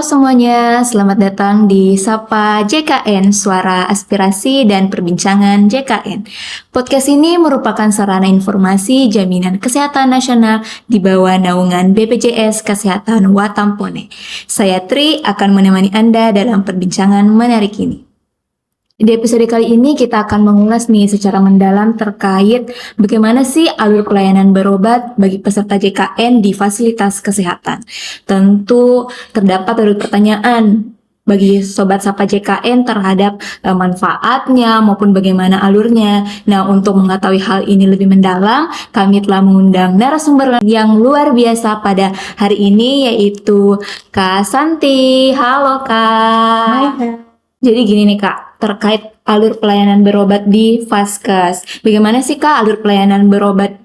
Halo semuanya, selamat datang di Sapa JKN, Suara Aspirasi dan Perbincangan JKN. Podcast ini merupakan sarana informasi jaminan kesehatan nasional di bawah naungan BPJS Kesehatan Watampone. Saya Tri akan menemani Anda dalam perbincangan menarik ini. Di episode kali ini kita akan mengulas nih secara mendalam terkait bagaimana sih alur pelayanan berobat bagi peserta JKN di fasilitas kesehatan. Tentu terdapat beberapa pertanyaan bagi Sobat Sapa JKN terhadap manfaatnya maupun bagaimana alurnya. Nah, untuk mengetahui hal ini lebih mendalam, kami telah mengundang narasumber yang luar biasa pada hari ini, yaitu Kak Santi. Halo Kak. Hai. Jadi gini nih Kak, terkait alur pelayanan berobat di Vaskes. Bagaimana sih Kak alur pelayanan berobat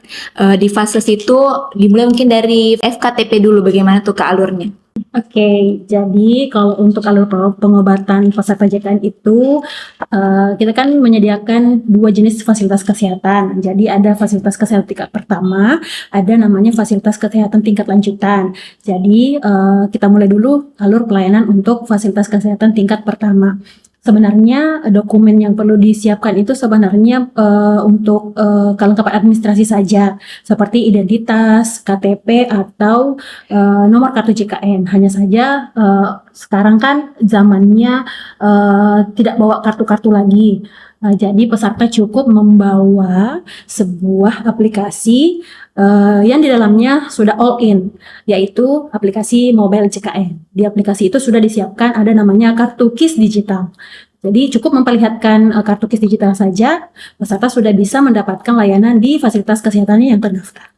di Vaskes itu? Dimulai mungkin dari FKTP dulu, bagaimana tuh Kak alurnya? Oke, jadi kalau untuk alur pengobatan peserta JKN itu kita kan menyediakan dua jenis fasilitas kesehatan. Jadi ada fasilitas kesehatan tingkat pertama, ada namanya fasilitas kesehatan tingkat lanjutan. Jadi kita mulai dulu alur pelayanan untuk fasilitas kesehatan tingkat pertama. Sebenarnya dokumen yang perlu disiapkan itu sebenarnya untuk kelengkapan administrasi saja, seperti identitas, KTP atau nomor kartu JKN. Hanya saja sekarang kan zamannya tidak bawa kartu-kartu lagi. Jadi peserta cukup membawa sebuah aplikasi yang di dalamnya sudah all in, yaitu aplikasi mobile JKN. Di aplikasi itu sudah disiapkan ada namanya kartu KIS digital. Jadi cukup memperlihatkan kartu KIS digital saja, peserta sudah bisa mendapatkan layanan di fasilitas kesehatannya yang terdaftar.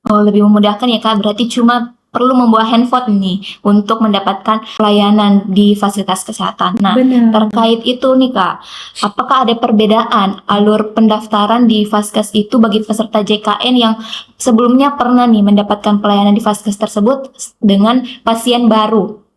Oh, lebih memudahkan ya Kak, berarti cuma perlu membawa handphone nih untuk mendapatkan pelayanan di fasilitas kesehatan. Nah, Benar. terkait itu nih Kak, apakah ada perbedaan alur pendaftaran di Vaskes itu bagi peserta JKN yang sebelumnya pernah nih mendapatkan pelayanan di Vaskes tersebut dengan pasien baru?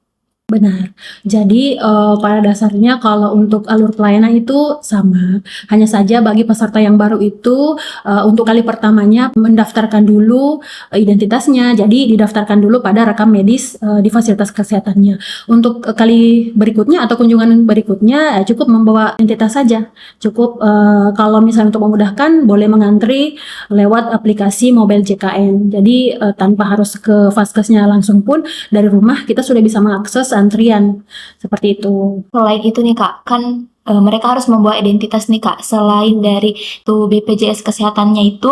Benar. Jadi pada dasarnya kalau untuk alur pelayanan itu sama. Hanya saja bagi peserta yang baru itu untuk kali pertamanya mendaftarkan dulu identitasnya. Jadi didaftarkan dulu pada rekam medis di fasilitas kesehatannya. Untuk kali berikutnya atau kunjungan berikutnya cukup membawa identitas saja. Cukup kalau misalnya untuk memudahkan boleh mengantri lewat aplikasi mobile JKN. Jadi tanpa harus ke Vaskesnya langsung pun dari rumah kita sudah bisa mengakses antrian seperti itu. Selain itu nih Kak, kan mereka harus membawa identitas nih Kak. Selain dari tuh BPJS kesehatannya itu,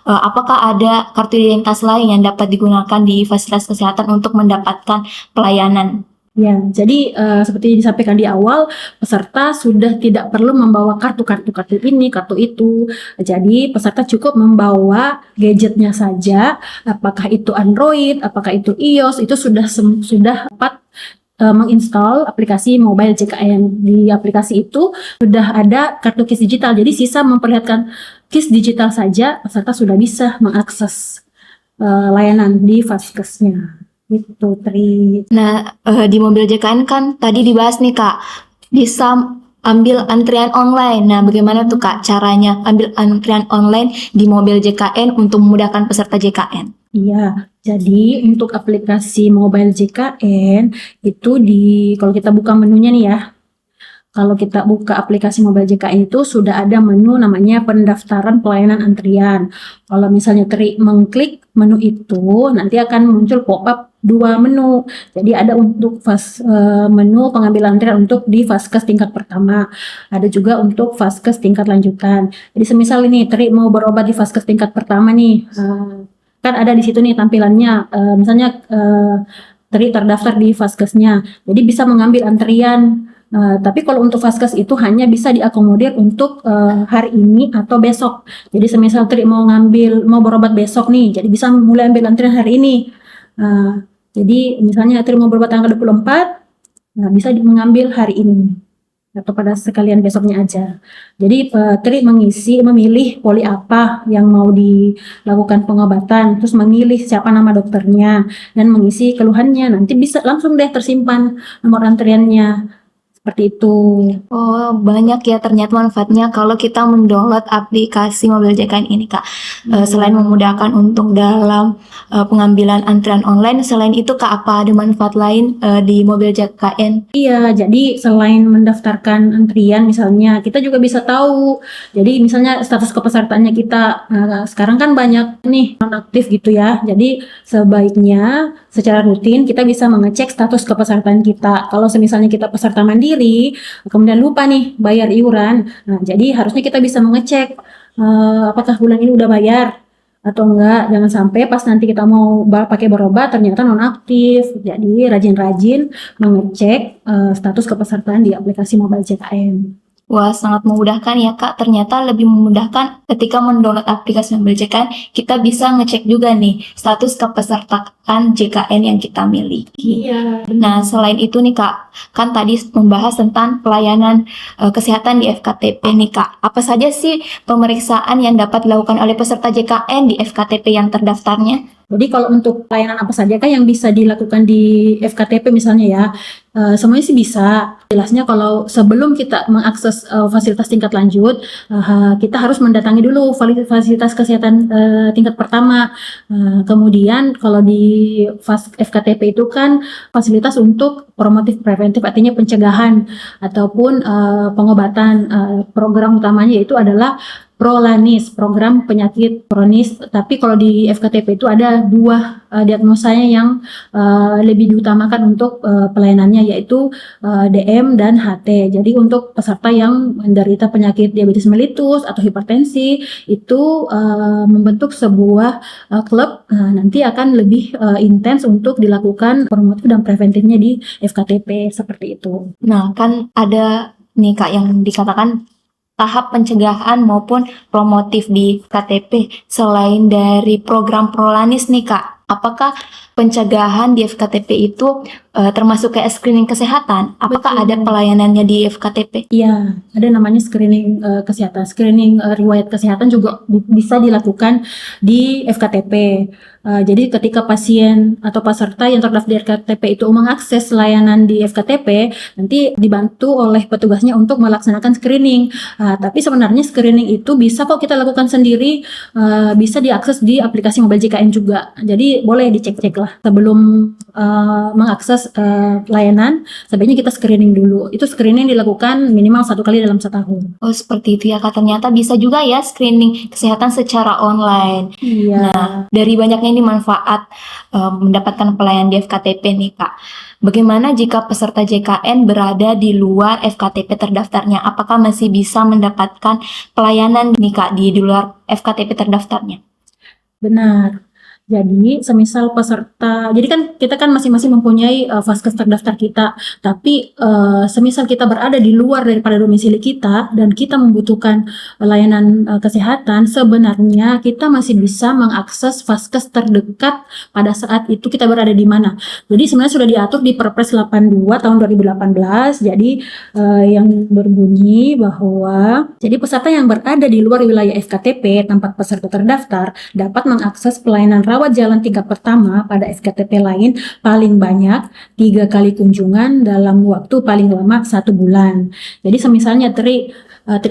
apakah ada kartu identitas lain yang dapat digunakan di fasilitas kesehatan untuk mendapatkan pelayanan? Ya, jadi seperti disampaikan di awal, peserta sudah tidak perlu membawa kartu ini, kartu itu. Jadi peserta cukup membawa gadgetnya saja, apakah itu Android, apakah itu iOS, itu sudah dapat menginstal aplikasi mobile JKN. Di aplikasi itu sudah ada kartu KIS digital, jadi sisa memperlihatkan KIS digital saja, peserta sudah bisa mengakses layanan di Vaskesnya. Itu Tri. Nah, di mobil JKN kan tadi dibahas nih Kak, bisa ambil antrian online. Nah, bagaimana tuh Kak caranya ambil antrian online di mobil JKN untuk memudahkan peserta JKN? Iya, jadi untuk aplikasi mobile JKN itu kalau kita buka menunya nih ya. Kalau kita buka aplikasi mobile JKN itu sudah ada menu namanya pendaftaran pelayanan antrian. Kalau misalnya mengklik menu itu, nanti akan muncul pop-up dua menu. Jadi ada untuk menu pengambilan antrian untuk di Vaskes tingkat pertama. Ada juga untuk Vaskes tingkat lanjutan. Jadi semisal ini mau berobat di Vaskes tingkat pertama nih, kan ada di situ nih tampilannya. Misalnya terdaftar di Vaskesnya. Jadi bisa mengambil antrian. Tapi kalau untuk Vaskes itu hanya bisa diakomodir untuk hari ini atau besok. Jadi semisal mau berobat besok nih, jadi bisa mulai ambil antrian hari ini. Jadi misalnya mau berobat tanggal 24, bisa mengambil hari ini atau pada sekalian besoknya aja. Jadi memilih poli apa yang mau dilakukan pengobatan, terus memilih siapa nama dokternya dan mengisi keluhannya. Nanti bisa langsung deh tersimpan nomor antriannya. Seperti itu. Oh, banyak ya ternyata manfaatnya kalau kita mendownload aplikasi mobil JKN ini, Kak. Selain memudahkan untuk dalam pengambilan antrian online, selain itu Kak, apa ada manfaat lain di mobil JKN? Iya, jadi selain mendaftarkan antrian misalnya, kita juga bisa tahu. Jadi misalnya status kepesertaannya kita, sekarang kan banyak nih nonaktif gitu ya. Jadi sebaiknya secara rutin kita bisa mengecek status kepesertaan kita. Kalau misalnya kita peserta mandiri, kemudian lupa nih bayar iuran, nah jadi harusnya kita bisa mengecek apakah bulan ini udah bayar atau enggak. Jangan sampai pas nanti kita mau pakai berobat ternyata nonaktif. Jadi rajin-rajin mengecek status kepesertaan di aplikasi mobile JKN. Wah, sangat memudahkan ya Kak. Ternyata lebih memudahkan ketika mendownload aplikasi mobil JKN, kita bisa ngecek juga nih status kepesertaan JKN yang kita miliki. Iya. Nah, selain itu nih Kak, kan tadi membahas tentang pelayanan kesehatan di FKTP nih Kak. Apa saja sih pemeriksaan yang dapat dilakukan oleh peserta JKN di FKTP yang terdaftarnya? Jadi kalau untuk pelayanan apa saja kan yang bisa dilakukan di FKTP misalnya ya, semuanya sih bisa. Jelasnya kalau sebelum kita mengakses fasilitas tingkat lanjut, kita harus mendatangi dulu fasilitas kesehatan tingkat pertama. Kemudian kalau di FKTP itu kan fasilitas untuk promotif preventif, artinya pencegahan ataupun pengobatan. Program utamanya yaitu adalah Prolanis, program penyakit kronis. Tapi kalau di FKTP itu ada dua diagnosanya yang lebih diutamakan untuk pelayanannya, yaitu DM dan HT. Jadi untuk peserta yang menderita penyakit diabetes mellitus atau hipertensi itu membentuk sebuah klub, nanti akan lebih intens untuk dilakukan promotif dan preventifnya di FKTP seperti itu. Nah, kan ada nih Kak yang dikatakan tahap pencegahan maupun promotif di KTP. Selain dari program Prolanis nih Kak, apakah pencegahan di FKTP itu termasuk kayak screening kesehatan? Apakah Betul. ada pelayanannya di FKTP? Iya, ada namanya screening kesehatan. Screening riwayat kesehatan juga bisa dilakukan di FKTP. Jadi ketika pasien atau peserta yang terdaftar di FKTP itu mengakses layanan di FKTP, nanti dibantu oleh petugasnya untuk melaksanakan screening. Tapi sebenarnya screening itu bisa kok kita lakukan sendiri, bisa diakses di aplikasi mobile JKN juga. Jadi boleh dicek-cek lah sebelum mengakses layanan. Sebaiknya kita screening dulu. Itu screening dilakukan minimal 1 kali dalam setahun. Oh, seperti itu ya Kak. Ternyata bisa juga ya screening kesehatan secara online. Iya. Dari banyaknya ini manfaat mendapatkan pelayanan di FKTP nih Kak. Bagaimana jika peserta JKN berada di luar FKTP terdaftarnya? Apakah masih bisa mendapatkan pelayanan nih Kak di luar FKTP terdaftarnya? Benar. Jadi, semisal peserta, jadi kan kita kan masing-masing mempunyai vaskes terdaftar kita, tapi semisal kita berada di luar daripada domisili kita dan kita membutuhkan layanan kesehatan, sebenarnya kita masih bisa mengakses vaskes terdekat pada saat itu kita berada di mana. Jadi sebenarnya sudah diatur di Perpres 82 tahun 2018. Jadi yang berbunyi bahwa jadi peserta yang berada di luar wilayah FKTP tempat peserta terdaftar dapat mengakses pelayanan rawat jalan tingkat pertama pada FKTP lain paling banyak 3 kali kunjungan dalam waktu paling lama 1 bulan. Jadi semisalnya Tri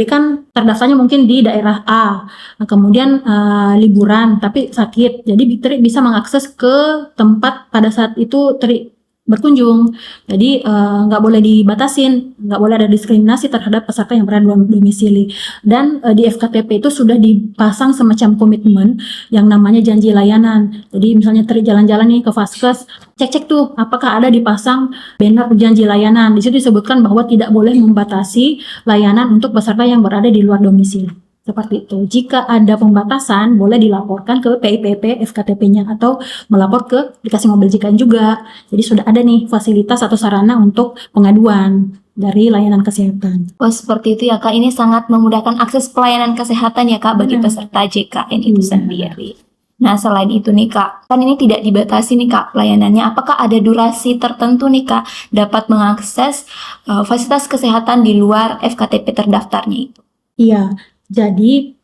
kan terdaftarnya mungkin di daerah A, kemudian liburan tapi sakit, jadi Tri bisa mengakses ke tempat pada saat itu Tri berkunjung. Jadi nggak boleh dibatasin, nggak boleh ada diskriminasi terhadap peserta yang berada di domisili. Dan di FKTP itu sudah dipasang semacam komitmen yang namanya janji layanan. Jadi misalnya jalan-jalan nih ke vaskes, cek-cek tuh apakah ada dipasang banner janji layanan. Di situ disebutkan bahwa tidak boleh membatasi layanan untuk peserta yang berada di luar domisili. Seperti itu. Jika ada pembatasan, boleh dilaporkan ke PIPP FKTP-nya atau melapor ke aplikasi mobil JKN juga. Jadi sudah ada nih fasilitas atau sarana untuk pengaduan dari layanan kesehatan. Oh, seperti itu ya Kak. Ini sangat memudahkan akses pelayanan kesehatan ya Kak bagi peserta JKN itu sendiri. Nah, selain itu nih Kak, kan ini tidak dibatasi nih Kak pelayanannya. Apakah ada durasi tertentu nih Kak dapat mengakses fasilitas kesehatan di luar FKTP terdaftarnya itu? Iya. Jadi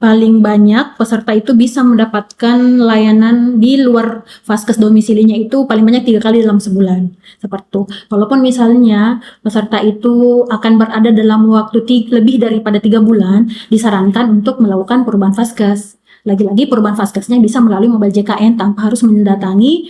paling banyak peserta itu bisa mendapatkan layanan di luar vaskes domisilinya itu paling banyak 3 kali dalam sebulan. Seperti itu. Walaupun misalnya peserta itu akan berada dalam waktu lebih daripada 3 bulan, disarankan untuk melakukan perubahan vaskes. Lagi-lagi perubahan vaskesnya bisa melalui mobile JKN tanpa harus mendatangi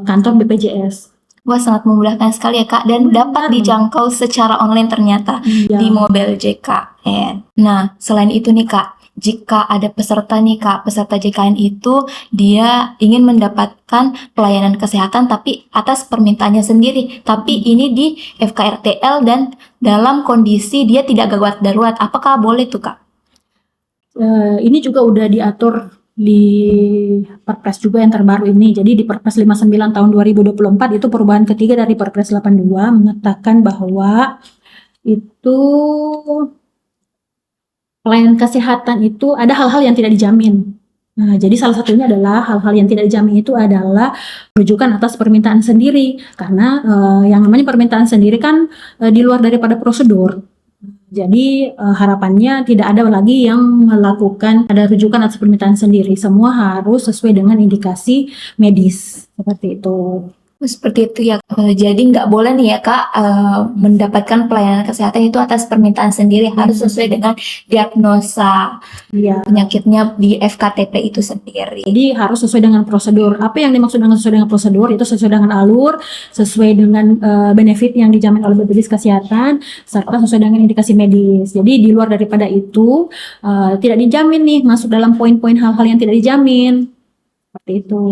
kantor BPJS. Wah, sangat memudahkan sekali ya Kak, dan dapat dijangkau secara online ternyata di mobile JKN. Nah, selain itu nih Kak, jika ada peserta nih Kak, peserta JKN itu dia ingin mendapatkan pelayanan kesehatan tapi atas permintaannya sendiri, tapi ini di FKRTL dan dalam kondisi dia tidak gawat darurat, apakah boleh tuh Kak? Ini juga udah diatur di Perpres juga yang terbaru ini. Jadi di Perpres 59 tahun 2024 itu perubahan ketiga dari Perpres 82 mengatakan bahwa itu pelayanan kesehatan itu ada hal-hal yang tidak dijamin. Nah, jadi salah satunya adalah hal-hal yang tidak dijamin itu adalah rujukan atas permintaan sendiri. Karena yang namanya permintaan sendiri kan di luar daripada prosedur. Jadi harapannya tidak ada lagi yang melakukan ada rujukan atas permintaan sendiri. Semua harus sesuai dengan indikasi medis seperti itu. Seperti itu ya. Jadi nggak boleh nih ya Kak mendapatkan pelayanan kesehatan itu atas permintaan sendiri, harus sesuai dengan diagnosa penyakitnya di FKTP itu sendiri. Jadi harus sesuai dengan prosedur. Apa yang dimaksud dengan sesuai dengan prosedur? Itu sesuai dengan alur, sesuai dengan benefit yang dijamin oleh BPJS Kesehatan, serta sesuai dengan indikasi medis. Jadi di luar daripada itu tidak dijamin nih masuk dalam poin-poin hal-hal yang tidak dijamin. Seperti itu.